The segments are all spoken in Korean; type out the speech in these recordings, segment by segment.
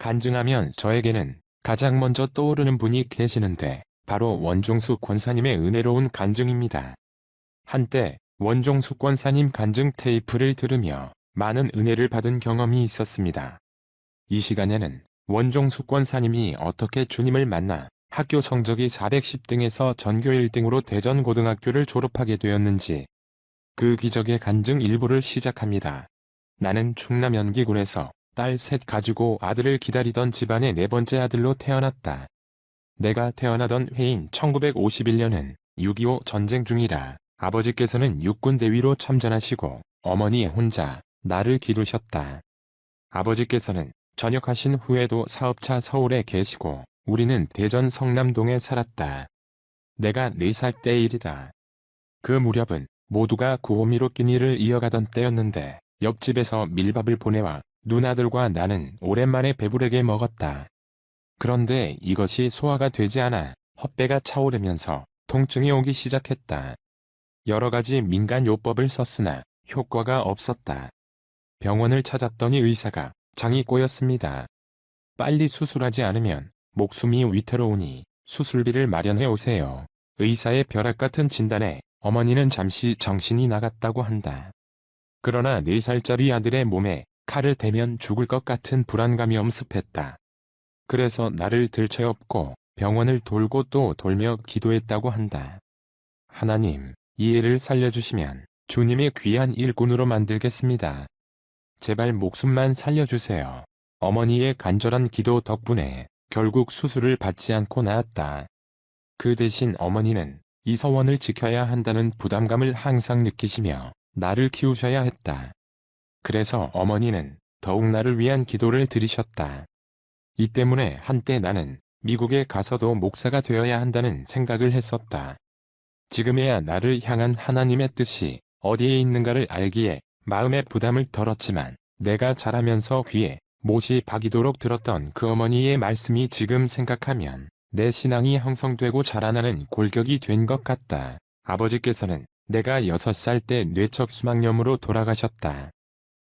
간증하면 저에게는 가장 먼저 떠오르는 분이 계시는데 바로 원종숙 권사님의 은혜로운 간증입니다. 한때 원종숙 권사님 간증 테이프를 들으며 많은 은혜를 받은 경험이 있었습니다. 이 시간에는 원종숙 권사님이 어떻게 주님을 만나 학교 성적이 410등에서 전교 1등으로 대전고등학교를 졸업하게 되었는지 그 기적의 간증 일부를 시작합니다. 나는 충남 연기군에서 딸 셋 가지고 아들을 기다리던 집안의 네 번째 아들로 태어났다. 내가 태어나던 해인 1951년은 6.25 전쟁 중이라 아버지께서는 육군 대위로 참전하시고 어머니 혼자 나를 기르셨다. 아버지께서는 전역하신 후에도 사업차 서울에 계시고 우리는 대전 성남동에 살았다. 내가 4살 때 일이다. 그 무렵은 모두가 구호미로 끼니를 이어가던 때였는데 옆집에서 밀밥을 보내와 누나들과 나는 오랜만에 배부르게 먹었다. 그런데 이것이 소화가 되지 않아 헛배가 차오르면서 통증이 오기 시작했다. 여러 가지 민간요법을 썼으나 효과가 없었다. 병원을 찾았더니 의사가 장이 꼬였습니다. 빨리 수술하지 않으면 목숨이 위태로우니 수술비를 마련해 오세요. 의사의 벼락 같은 진단에 어머니는 잠시 정신이 나갔다고 한다. 그러나 4살짜리 아들의 몸에 칼을 대면 죽을 것 같은 불안감이 엄습했다. 그래서 나를 들쳐업고 병원을 돌고 또 돌며 기도했다고 한다. 하나님, 이 애를 살려주시면 주님의 귀한 일꾼으로 만들겠습니다. 제발 목숨만 살려주세요. 어머니의 간절한 기도 덕분에 결국 수술을 받지 않고 나았다. 그 대신 어머니는 이 서원을 지켜야 한다는 부담감을 항상 느끼시며 나를 키우셔야 했다. 그래서 어머니는 더욱 나를 위한 기도를 드리셨다. 이 때문에 한때 나는 미국에 가서도 목사가 되어야 한다는 생각을 했었다. 지금에야 나를 향한 하나님의 뜻이 어디에 있는가를 알기에 마음의 부담을 덜었지만 내가 자라면서 귀에 못이 박이도록 들었던 그 어머니의 말씀이 지금 생각하면 내 신앙이 형성되고 자라나는 골격이 된 것 같다. 아버지께서는 내가 6살 때 뇌척수막염으로 돌아가셨다.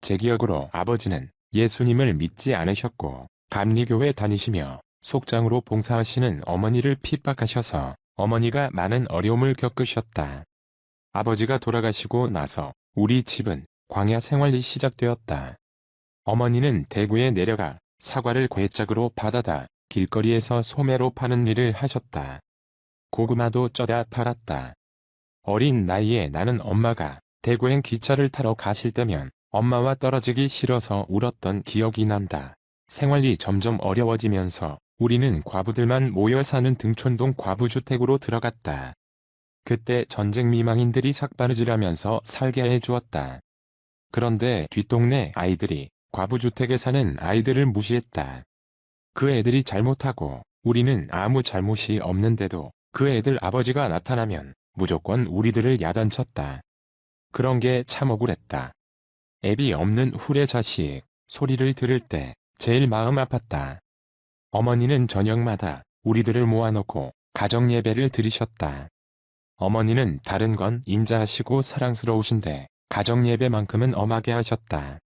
제 기억으로 아버지는 예수님을 믿지 않으셨고 감리교회 다니시며 속장으로 봉사하시는 어머니를 핍박하셔서 어머니가 많은 어려움을 겪으셨다. 아버지가 돌아가시고 나서 우리 집은 광야 생활이 시작되었다. 어머니는 대구에 내려가 사과를 괴짝으로 받아다 길거리에서 소매로 파는 일을 하셨다. 고구마도 쪄다 팔았다. 어린 나이에 나는 엄마가 대구행 기차를 타러 가실 때면 엄마와 떨어지기 싫어서 울었던 기억이 난다. 생활이 점점 어려워지면서 우리는 과부들만 모여 사는 등촌동 과부주택으로 들어갔다. 그때 전쟁 미망인들이 삭바느질하면서 살게 해주었다. 그런데 뒷동네 아이들이 과부주택에 사는 아이들을 무시했다. 그 애들이 잘못하고 우리는 아무 잘못이 없는데도 그 애들 아버지가 나타나면 무조건 우리들을 야단쳤다. 그런 게 참 억울했다. 애비 없는 후레 자식 소리를 들을 때 제일 마음 아팠다. 어머니는 저녁마다 우리들을 모아놓고 가정예배를 드리셨다. 어머니는 다른 건 인자하시고 사랑스러우신데 가정예배만큼은 엄하게 하셨다.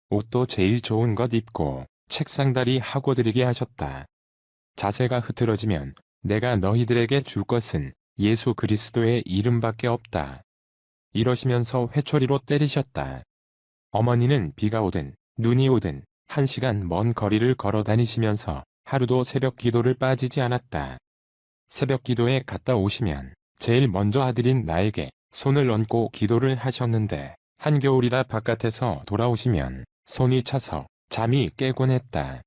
옷도 제일 좋은 것 입고 책상다리 하고 드리게 하셨다. 자세가 흐트러지면 내가 너희들에게 줄 것은 예수 그리스도의 이름밖에 없다. 이러시면서 회초리로 때리셨다. 어머니는 비가 오든 눈이 오든 1시간 먼 거리를 걸어 다니시면서 하루도 새벽 기도를 빠지지 않았다. 새벽 기도에 갔다 오시면 제일 먼저 아들인 나에게 손을 얹고 기도를 하셨는데 한겨울이라 바깥에서 돌아오시면 손이 차서 잠이 깨곤 했다.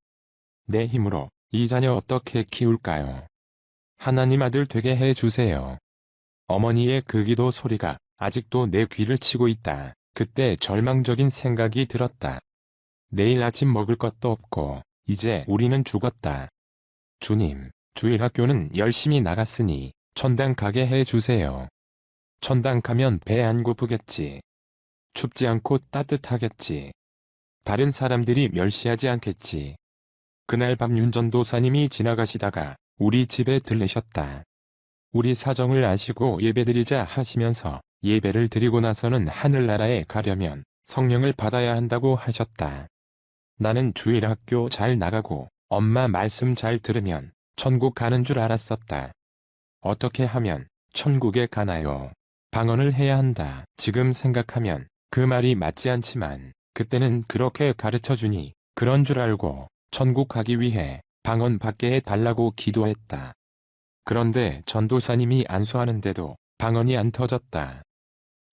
내 힘으로 이 자녀 어떻게 키울까요? 하나님 아들 되게 해주세요. 어머니의 그 기도 소리가 아직도 내 귀를 치고 있다. 그때 절망적인 생각이 들었다. 내일 아침 먹을 것도 없고 이제 우리는 죽었다. 주님, 주일 학교는 열심히 나갔으니 천당 가게 해주세요. 천당 가면 배 안 고프겠지. 춥지 않고 따뜻하겠지. 다른 사람들이 멸시하지 않겠지. 그날 밤 윤전도사님이 지나가시다가 우리 집에 들르셨다. 우리 사정을 아시고 예배드리자 하시면서 예배를 드리고 나서는 하늘나라에 가려면 성령을 받아야 한다고 하셨다. 나는 주일 학교 잘 나가고 엄마 말씀 잘 들으면 천국 가는 줄 알았었다. 어떻게 하면 천국에 가나요? 방언을 해야 한다. 지금 생각하면 그 말이 맞지 않지만 그때는 그렇게 가르쳐주니 그런 줄 알고 천국 가기 위해 방언 받게 해달라고 기도했다. 그런데 전도사님이 안수하는데도 방언이 안 터졌다.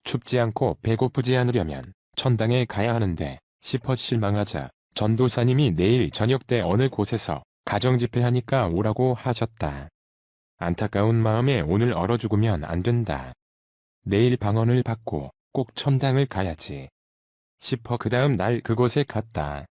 춥지 않고 배고프지 않으려면 천당에 가야 하는데 싶어 실망하자 전도사님이 내일 저녁 때 어느 곳에서 가정집회하니까 오라고 하셨다. 안타까운 마음에 오늘 얼어 죽으면 안 된다. 내일 방언을 받고 꼭 천당을 가야지 싶어 그 다음 날 그곳에 갔다.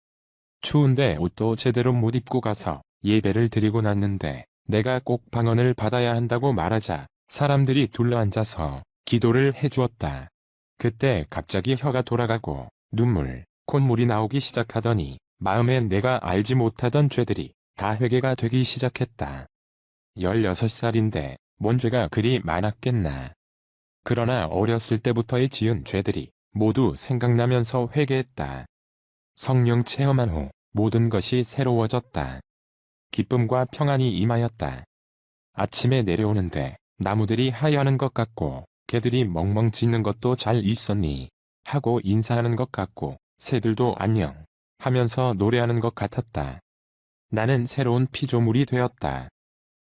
추운데 옷도 제대로 못 입고 가서 예배를 드리고 났는데 내가 꼭 방언을 받아야 한다고 말하자 사람들이 둘러앉아서 기도를 해주었다. 그때 갑자기 혀가 돌아가고 눈물, 콧물이 나오기 시작하더니 마음엔 내가 알지 못하던 죄들이 다 회개가 되기 시작했다. 16살인데 뭔 죄가 그리 많았겠나. 그러나 어렸을 때부터의 지은 죄들이 모두 생각나면서 회개했다. 성령 체험한 후 모든 것이 새로워졌다. 기쁨과 평안이 임하였다. 아침에 내려오는데 나무들이 하얘하는 것 같고 개들이 멍멍 짖는 것도 잘 있었니 하고 인사하는 것 같고 새들도 안녕 하면서 노래하는 것 같았다. 나는 새로운 피조물이 되었다.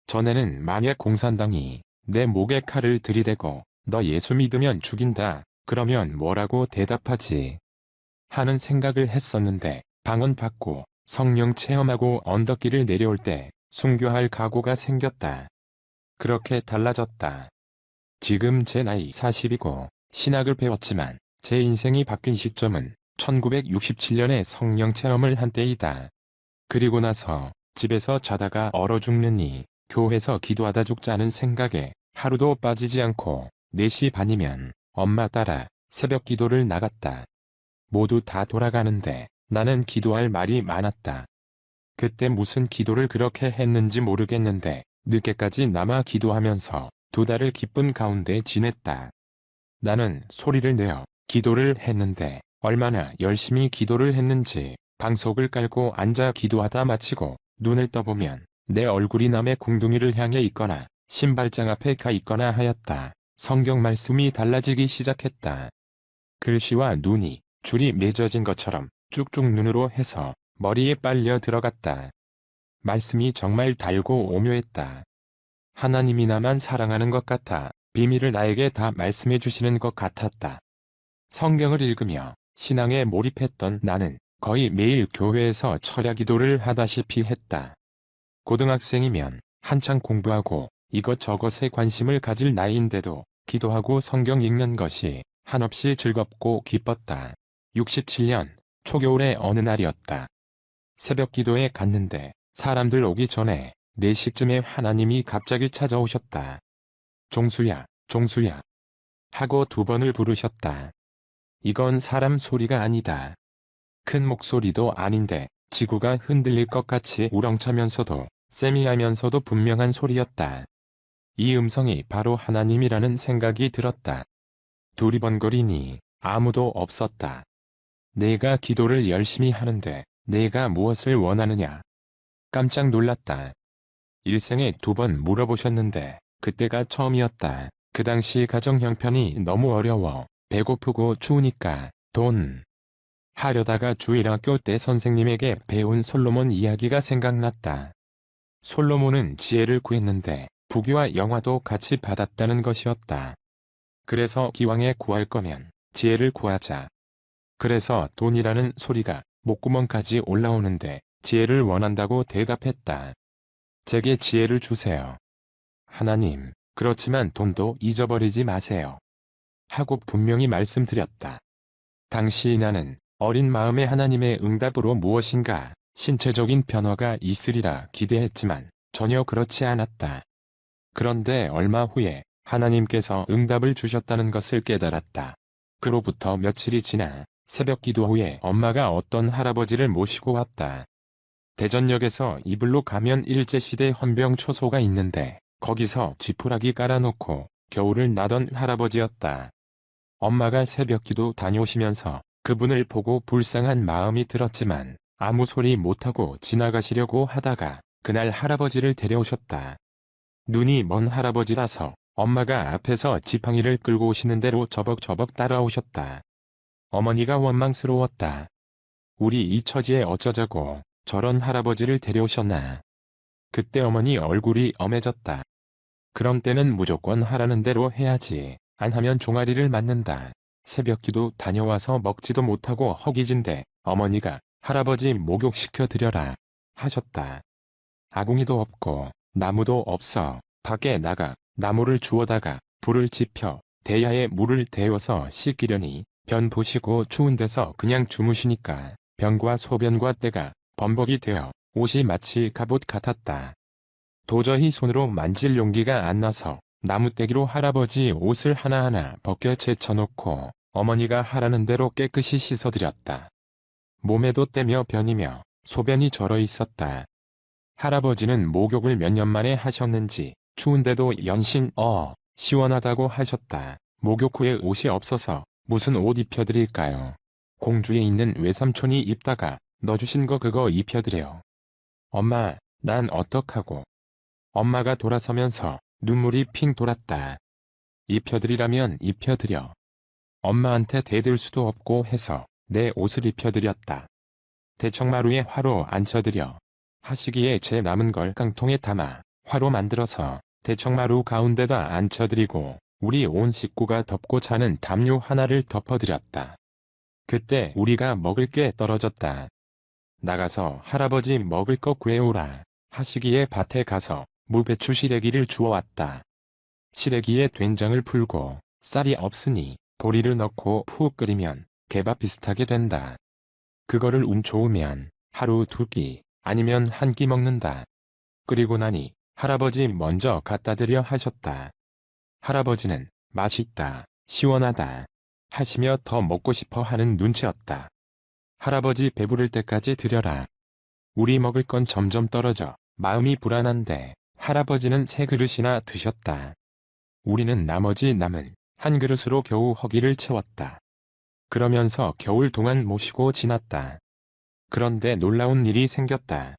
전에는 만약 공산당이 내 목에 칼을 들이대고 너 예수 믿으면 죽인다 그러면 뭐라고 대답하지 하는 생각을 했었는데 방언 받고 성령 체험하고 언덕길을 내려올 때 순교할 각오가 생겼다. 그렇게 달라졌다. 지금 제 나이 40이고 신학을 배웠지만 제 인생이 바뀐 시점은 1967년에 성령 체험을 한 때이다. 그리고 나서 집에서 자다가 얼어 죽느니 교회에서 기도하다 죽자는 생각에 하루도 빠지지 않고 4시 반이면 엄마 따라 새벽 기도를 나갔다. 모두 다 돌아가는데 나는 기도할 말이 많았다. 그때 무슨 기도를 그렇게 했는지 모르겠는데 늦게까지 남아 기도하면서 2달을 기쁜 가운데 지냈다. 나는 소리를 내어 기도를 했는데 얼마나 열심히 기도를 했는지 방석을 깔고 앉아 기도하다 마치고 눈을 떠보면 내 얼굴이 남의 궁둥이를 향해 있거나 신발장 앞에 가 있거나 하였다. 성경 말씀이 달라지기 시작했다. 글씨와 눈이 줄이 맺어진 것처럼 쭉쭉 눈으로 해서 머리에 빨려 들어갔다. 말씀이 정말 달고 오묘했다. 하나님이 나만 사랑하는 것 같아 비밀을 나에게 다 말씀해 주시는 것 같았다. 성경을 읽으며 신앙에 몰입했던 나는 거의 매일 교회에서 철야 기도를 하다시피 했다. 고등학생이면 한창 공부하고 이것저것에 관심을 가질 나이인데도 기도하고 성경 읽는 것이 한없이 즐겁고 기뻤다. 67년 초겨울의 어느 날이었다. 새벽 기도에 갔는데 사람들 오기 전에 4시쯤에 하나님이 갑자기 찾아오셨다. 종수야, 종수야 하고 2번을 부르셨다. 이건 사람 소리가 아니다. 큰 목소리도 아닌데 지구가 흔들릴 것 같이 우렁차면서도 세미하면서도 분명한 소리였다. 이 음성이 바로 하나님이라는 생각이 들었다. 두리번거리니 아무도 없었다. 내가 기도를 열심히 하는데 내가 무엇을 원하느냐? 깜짝 놀랐다. 일생에 2번 물어보셨는데 그때가 처음이었다. 그 당시 가정 형편이 너무 어려워 배고프고 추우니까 돈 하려다가 주일학교 때 선생님에게 배운 솔로몬 이야기가 생각났다. 솔로몬은 지혜를 구했는데 부귀와 영화도 같이 받았다는 것이었다. 그래서 기왕에 구할 거면 지혜를 구하자. 그래서 돈이라는 소리가 목구멍까지 올라오는데 지혜를 원한다고 대답했다. 제게 지혜를 주세요. 하나님, 그렇지만 돈도 잊어버리지 마세요. 하고 분명히 말씀드렸다. 당시 나는 어린 마음에 하나님의 응답으로 무엇인가 신체적인 변화가 있으리라 기대했지만 전혀 그렇지 않았다. 그런데 얼마 후에 하나님께서 응답을 주셨다는 것을 깨달았다. 그로부터 며칠이 지나 새벽 기도 후에 엄마가 어떤 할아버지를 모시고 왔다. 대전역에서 이불로 가면 일제시대 헌병 초소가 있는데 거기서 지푸라기 깔아놓고 겨울을 나던 할아버지였다. 엄마가 새벽 기도 다녀오시면서 그분을 보고 불쌍한 마음이 들었지만 아무 소리 못하고 지나가시려고 하다가 그날 할아버지를 데려오셨다. 눈이 먼 할아버지라서 엄마가 앞에서 지팡이를 끌고 오시는 대로 저벅저벅 따라오셨다. 어머니가 원망스러웠다. 우리 이 처지에 어쩌자고 저런 할아버지를 데려오셨나. 그때 어머니 얼굴이 엄해졌다. 그런 때는 무조건 하라는 대로 해야지. 안 하면 종아리를 맞는다. 새벽기도 다녀와서 먹지도 못하고 허기진데 어머니가 할아버지 목욕시켜 드려라 하셨다. 아궁이도 없고 나무도 없어. 밖에 나가 나무를 주워다가 불을 지펴 대야에 물을 데워서 씻기려니 변 보시고 추운 데서 그냥 주무시니까 변과 소변과 때가 범벅이 되어 옷이 마치 갑옷 같았다. 도저히 손으로 만질 용기가 안 나서 나무떼기로 할아버지 옷을 하나하나 벗겨 제쳐놓고 어머니가 하라는 대로 깨끗이 씻어드렸다. 몸에도 때며 변이며 소변이 절어 있었다. 할아버지는 목욕을 몇 년 만에 하셨는지 추운데도 연신 시원하다고 하셨다. 목욕 후에 옷이 없어서 무슨 옷 입혀드릴까요? 공주에 있는 외삼촌이 입다가 넣어주신 거 그거 입혀드려요. 엄마, 난 어떡하고. 엄마가 돌아서면서 눈물이 핑 돌았다. 입혀드리라면 입혀드려. 엄마한테 대들 수도 없고 해서 내 옷을 입혀드렸다. 대청마루에 화로 앉혀드려. 하시기에 제 남은 걸 깡통에 담아 화로 만들어서 대청마루 가운데다 앉혀드리고 우리 온 식구가 덮고 자는 담요 하나를 덮어드렸다. 그때 우리가 먹을 게 떨어졌다. 나가서 할아버지 먹을 거 구해오라 하시기에 밭에 가서 무배추 시래기를 주워왔다. 시래기에 된장을 풀고 쌀이 없으니 보리를 넣고 푹 끓이면 개밥 비슷하게 된다. 그거를 운 좋으면 하루 두 끼 아니면 한 끼 먹는다. 끓이고 나니 할아버지 먼저 갖다 드려 하셨다. 할아버지는 맛있다, 시원하다 하시며 더 먹고 싶어 하는 눈치였다. 할아버지 배부를 때까지 드려라. 우리 먹을 건 점점 떨어져 마음이 불안한데 할아버지는 세 그릇이나 드셨다. 우리는 나머지 남은 한 그릇으로 겨우 허기를 채웠다. 그러면서 겨울 동안 모시고 지났다. 그런데 놀라운 일이 생겼다.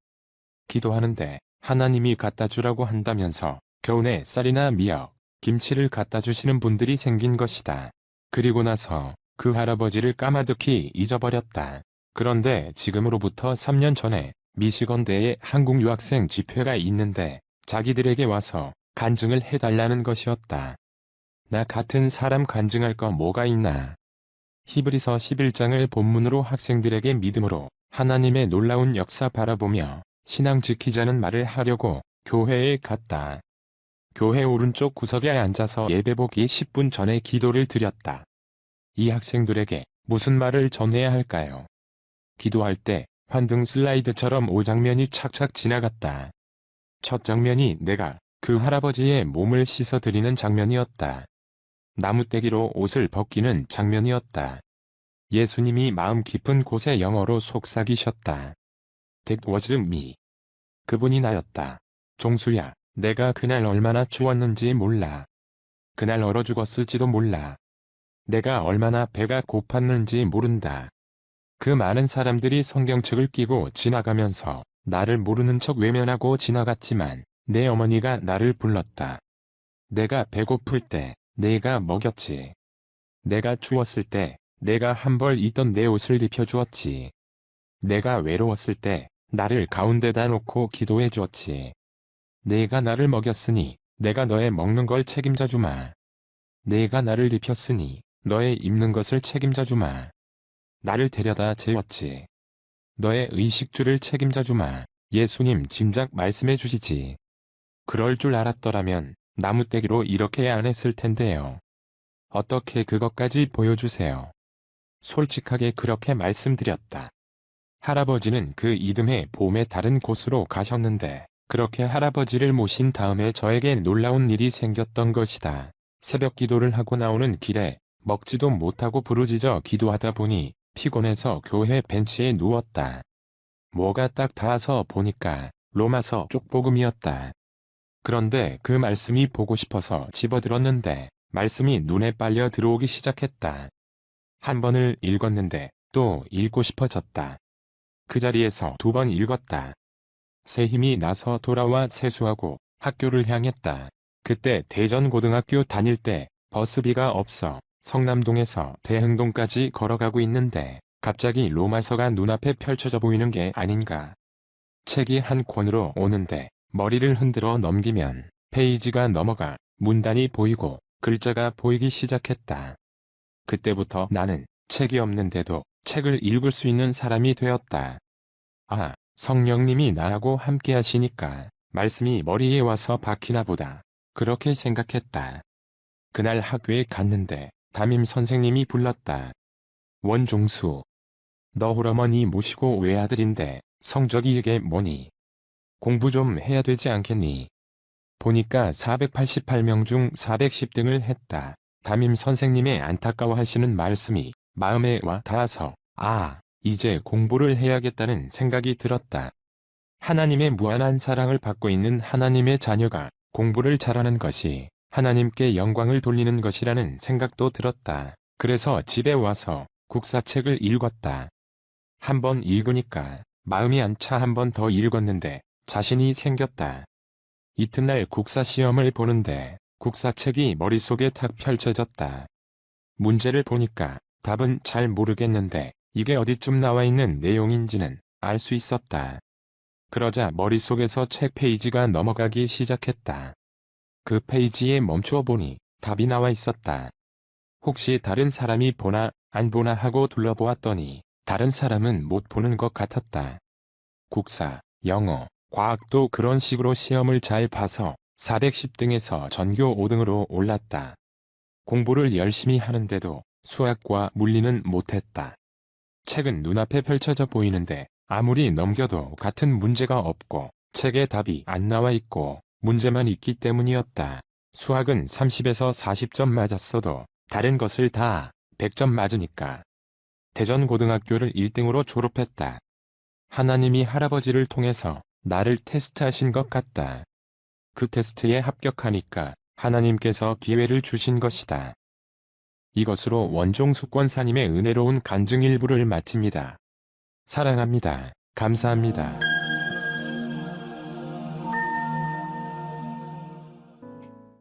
기도하는데 하나님이 갖다 주라고 한다면서 겨우내 쌀이나 미역, 김치를 갖다 주시는 분들이 생긴 것이다. 그리고 나서 그 할아버지를 까마득히 잊어버렸다. 그런데 지금으로부터 3년 전에 미시건대에 한국 유학생 집회가 있는데 자기들에게 와서 간증을 해달라는 것이었다. 나 같은 사람 간증할 거 뭐가 있나. 히브리서 11장을 본문으로 학생들에게 믿음으로 하나님의 놀라운 역사 바라보며 신앙 지키자는 말을 하려고 교회에 갔다. 교회 오른쪽 구석에 앉아서 예배보기 10분 전에 기도를 드렸다. 이 학생들에게 무슨 말을 전해야 할까요? 기도할 때 환등 슬라이드처럼 5장면이 착착 지나갔다. 첫 장면이 내가 그 할아버지의 몸을 씻어드리는 장면이었다. 나무떼기로 옷을 벗기는 장면이었다. 예수님이 마음 깊은 곳에 영어로 속삭이셨다. That was me. 그분이 나였다. 종수야, 내가 그날 얼마나 추웠는지 몰라. 그날 얼어 죽었을지도 몰라. 내가 얼마나 배가 고팠는지 모른다. 그 많은 사람들이 성경책을 끼고 지나가면서 나를 모르는 척 외면하고 지나갔지만 내 어머니가 나를 불렀다. 내가 배고플 때 내가 먹였지. 내가 추웠을 때 내가 한 벌 있던 내 옷을 입혀주었지. 내가 외로웠을 때 나를 가운데다 놓고 기도해 주었지. 내가 나를 먹였으니 내가 너의 먹는 걸 책임져 주마. 내가 나를 입혔으니 너의 입는 것을 책임져 주마. 나를 데려다 재웠지. 너의 의식주를 책임져 주마. 예수님 짐작 말씀해 주시지. 그럴 줄 알았더라면 나무떼기로 이렇게 안 했을 텐데요. 어떻게 그것까지 보여주세요. 솔직하게 그렇게 말씀드렸다. 할아버지는 그 이듬해 봄에 다른 곳으로 가셨는데 그렇게 할아버지를 모신 다음에 저에게 놀라운 일이 생겼던 것이다. 새벽 기도를 하고 나오는 길에 먹지도 못하고 부르짖어 기도하다 보니 피곤해서 교회 벤치에 누웠다. 뭐가 딱 닿아서 보니까 로마서 쪽복음이었다. 그런데 그 말씀이 보고 싶어서 집어들었는데 말씀이 눈에 빨려 들어오기 시작했다. 한 번을 읽었는데 또 읽고 싶어졌다. 그 자리에서 2번 읽었다. 새 힘이 나서 돌아와 세수하고 학교를 향했다. 그때 대전고등학교 다닐 때 버스비가 없어 성남동에서 대흥동까지 걸어가고 있는데 갑자기 로마서가 눈앞에 펼쳐져 보이는 게 아닌가. 책이 한 권으로 오는데 머리를 흔들어 넘기면 페이지가 넘어가 문단이 보이고 글자가 보이기 시작했다. 그때부터 나는 책이 없는데도 책을 읽을 수 있는 사람이 되었다. 아, 성령님이 나하고 함께 하시니까 말씀이 머리에 와서 박히나 보다. 그렇게 생각했다. 그날 학교에 갔는데 담임 선생님이 불렀다. 원종수. 너 홀어머니 모시고 외아들인데 성적이 이게 뭐니? 공부 좀 해야 되지 않겠니? 보니까 488명 중 410등을 했다. 담임 선생님의 안타까워하시는 말씀이 마음에 와 닿아서 이제 공부를 해야겠다는 생각이 들었다. 하나님의 무한한 사랑을 받고 있는 하나님의 자녀가 공부를 잘하는 것이 하나님께 영광을 돌리는 것이라는 생각도 들었다. 그래서 집에 와서 국사책을 읽었다. 한 번 읽으니까 마음이 안 차 한 번 더 읽었는데 자신이 생겼다. 이튿날 국사시험을 보는데 국사책이 머릿속에 탁 펼쳐졌다. 문제를 보니까 답은 잘 모르겠는데 이게 어디쯤 나와 있는 내용인지는 알 수 있었다. 그러자 머릿속에서 책 페이지가 넘어가기 시작했다. 그 페이지에 멈춰보니 답이 나와 있었다. 혹시 다른 사람이 보나 안 보나 하고 둘러보았더니 다른 사람은 못 보는 것 같았다. 국사, 영어, 과학도 그런 식으로 시험을 잘 봐서 410등에서 전교 5등으로 올랐다. 공부를 열심히 하는데도 수학과 물리는 못했다. 책은 눈앞에 펼쳐져 보이는데 아무리 넘겨도 같은 문제가 없고 책에 답이 안 나와 있고 문제만 있기 때문이었다. 수학은 30에서 40점 맞았어도 다른 것을 다 100점 맞으니까. 대전고등학교를 1등으로 졸업했다. 하나님이 할아버지를 통해서 나를 테스트하신 것 같다. 그 테스트에 합격하니까 하나님께서 기회를 주신 것이다. 이것으로 원종숙 권사님의 은혜로운 간증 일부를 마칩니다. 사랑합니다. 감사합니다.